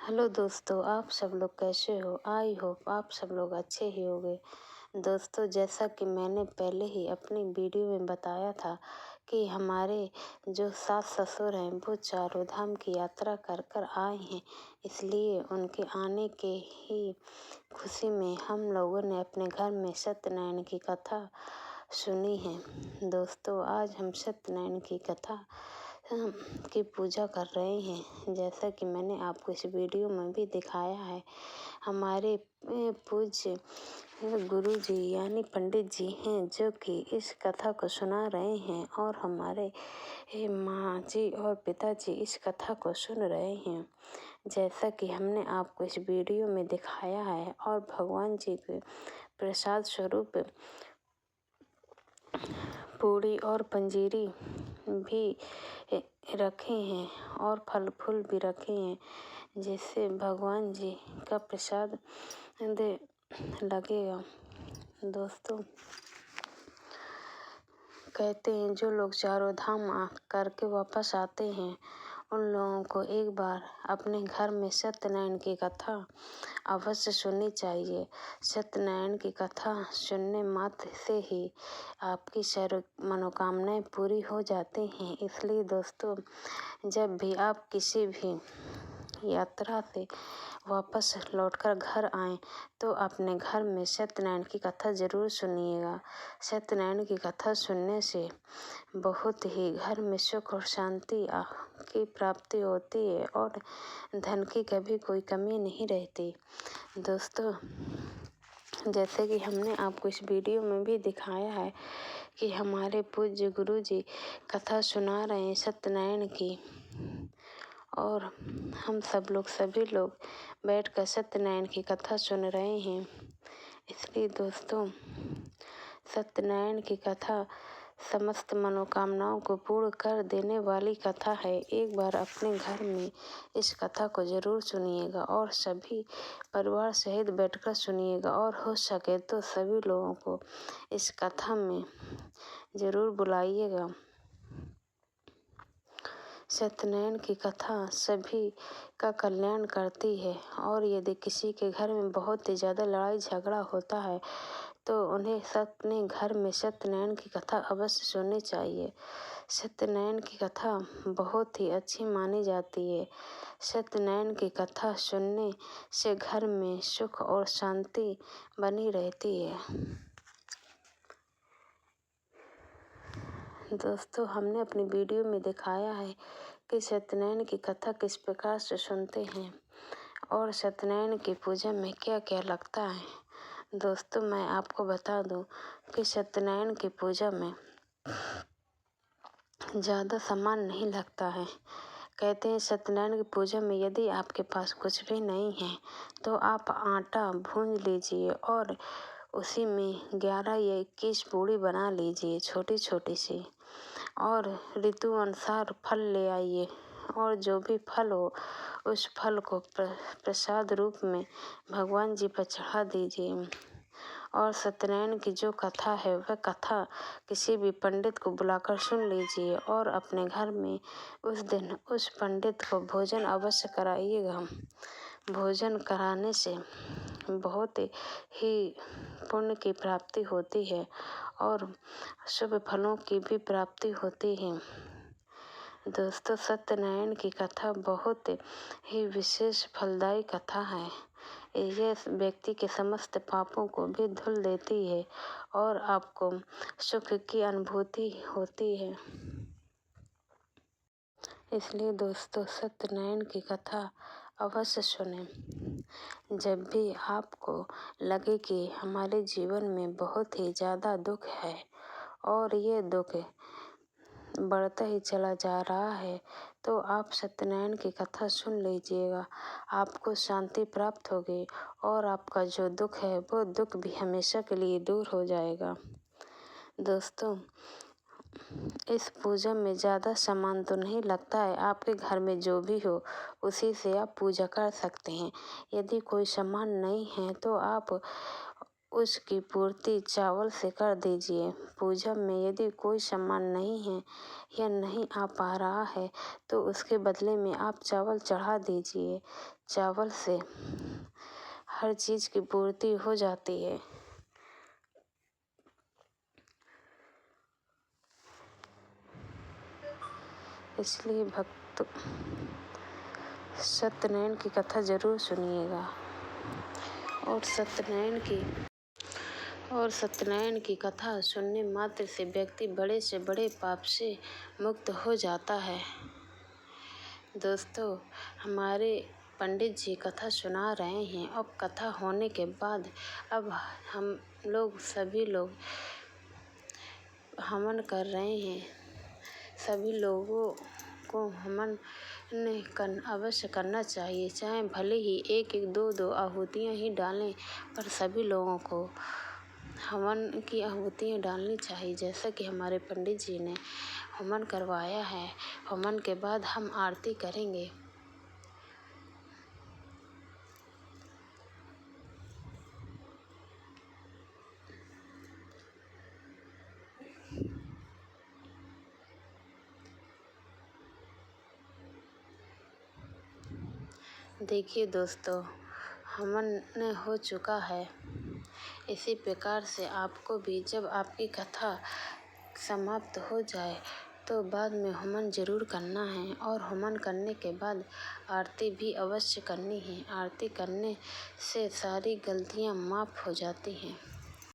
Hello दोस्तों, आप सब लोग कैसे हो। आई होप आप सब लोग अच्छे ही होंगे। दोस्तों, जैसा कि मैंने पहले ही अपनी वीडियो में बताया था कि हमारे जो सास ससुर हैं वो चारों धाम की यात्रा कर कर आए हैं, इसलिए उनके आने के ही खुशी में हम लोगों ने अपने घर में सत्यनारायण की कथा सुनी है। दोस्तों, आज हम सत्यनारायण की कथा की पूजा कर रहे हैं। जैसा कि मैंने आपको इस वीडियो में भी दिखाया है, हमारे पूज्य गुरु जी यानी पंडित जी हैं जो कि इस कथा को सुना रहे हैं और हमारे माँ जी और पिताजी इस कथा को सुन रहे हैं। जैसा कि हमने आपको इस वीडियो में दिखाया है और भगवान जी के प्रसाद स्वरूप पूड़ी और पंजीरी भी रखे हैं और फल फूल भी रखे हैं, जिससे भगवान जी का प्रसाद लगेगा। दोस्तों, कहते हैं जो लोग चारों धाम करके वापस आते हैं उन लोगों को एक बार अपने घर में सत्यनारायण की कथा अवश्य सुननी चाहिए। सत्यनारायण की कथा सुनने मात्र से ही आपकी सारी मनोकामनाएं पूरी हो जाती हैं। इसलिए दोस्तों, जब भी आप किसी भी यात्रा से वापस लौटकर घर आएं तो अपने घर में सत्यनारायण की कथा ज़रूर सुनिएगा। सत्यनारायण की कथा सुनने से बहुत ही घर में सुख और शांति की प्राप्ति होती है और धन की कभी कोई कमी नहीं रहती। दोस्तों, जैसे कि हमने आपको इस वीडियो में भी दिखाया है कि हमारे पूज्य गुरु जी कथा सुना रहे हैं सत्यनारायण की, और हम सभी लोग बैठकर सत्यनारायण की कथा सुन रहे हैं। इसलिए दोस्तों, सत्यनारायण की कथा समस्त मनोकामनाओं को पूर्ण कर देने वाली कथा है। एक बार अपने घर में इस कथा को ज़रूर सुनिएगा और सभी परिवार सहित बैठकर सुनिएगा और हो सके तो सभी लोगों को इस कथा में ज़रूर बुलाइएगा। सत्यनारायण की कथा सभी का कल्याण करती है और यदि किसी के घर में बहुत ही ज़्यादा लड़ाई झगड़ा होता है तो उन्हें अपने घर में सत्यनारायण की कथा अवश्य सुननी चाहिए। सत्यनारायण की कथा बहुत ही अच्छी मानी जाती है। सत्यनारायण की कथा सुनने से घर में सुख और शांति बनी रहती है। दोस्तों, हमने अपनी वीडियो में दिखाया है कि सत्यनारायण की कथा किस प्रकार से सुनते हैं और सत्यनारायण की पूजा में क्या क्या लगता है। दोस्तों, मैं आपको बता दूं कि सत्यनारायण की पूजा में ज़्यादा सामान नहीं लगता है। कहते हैं सत्यनारायण की पूजा में यदि आपके पास कुछ भी नहीं है तो आप आटा भूंज लीजिए और उसी में 11 या 21 पूड़ी बना लीजिए छोटी छोटी सी, और ऋतु अनुसार फल ले आइए और जो भी फल हो उस फल को प्रसाद रूप में भगवान जी पर चढ़ा दीजिए। और सत्यनारायण की जो कथा है वह कथा किसी भी पंडित को बुलाकर सुन लीजिए और अपने घर में उस दिन उस पंडित को भोजन अवश्य कराइएगा। भोजन कराने से बहुत ही पुण्य की प्राप्ति होती है और शुभ फलों की भी प्राप्ति होती है। दोस्तों, सत्यनारायण की कथा बहुत ही विशेष फलदायी कथा है। यह व्यक्ति के समस्त पापों को भी धुल देती है और आपको सुख की अनुभूति होती है। इसलिए दोस्तों, सत्यनारायण की कथा अवश्य सुनें। जब भी आपको लगे कि हमारे जीवन में बहुत ही ज़्यादा दुख है और ये दुख बढ़ता ही चला जा रहा है तो आप सत्यनारायण की कथा सुन लीजिएगा। आपको शांति प्राप्त होगी और आपका जो दुख है वो दुख भी हमेशा के लिए दूर हो जाएगा। दोस्तों, इस पूजा में ज़्यादा सामान तो नहीं लगता है। आपके घर में जो भी हो उसी से आप पूजा कर सकते हैं। यदि कोई सामान नहीं है तो आप उसकी पूर्ति चावल से कर दीजिए। पूजा में यदि कोई सामान नहीं है या नहीं आ पा रहा है तो उसके बदले में आप चावल चढ़ा दीजिए। चावल से हर चीज़ की पूर्ति हो जाती है। इसलिए भक्त सत्यनारायण की कथा जरूर सुनिएगा और सत्यनारायण की कथा सुनने मात्र से व्यक्ति बड़े से बड़े पाप से मुक्त हो जाता है। दोस्तों, हमारे पंडित जी कथा सुना रहे हैं और कथा होने के बाद अब हम लोग सभी लोग हवन कर रहे हैं। सभी लोगों को हवन अवश्य करना चाहिए, चाहे भले ही एक एक दो दो आहुतियाँ ही डालें, पर सभी लोगों को हवन की आहुतियाँ डालनी चाहिए। जैसा कि हमारे पंडित जी ने हवन करवाया है। हवन के बाद हम आरती करेंगे। देखिए दोस्तों, हवन हो चुका है। इसी प्रकार से आपको भी जब आपकी कथा समाप्त हो जाए तो बाद में हवन ज़रूर करना है और हवन करने के बाद आरती भी अवश्य करनी है। आरती करने से सारी गलतियां माफ़ हो जाती हैं।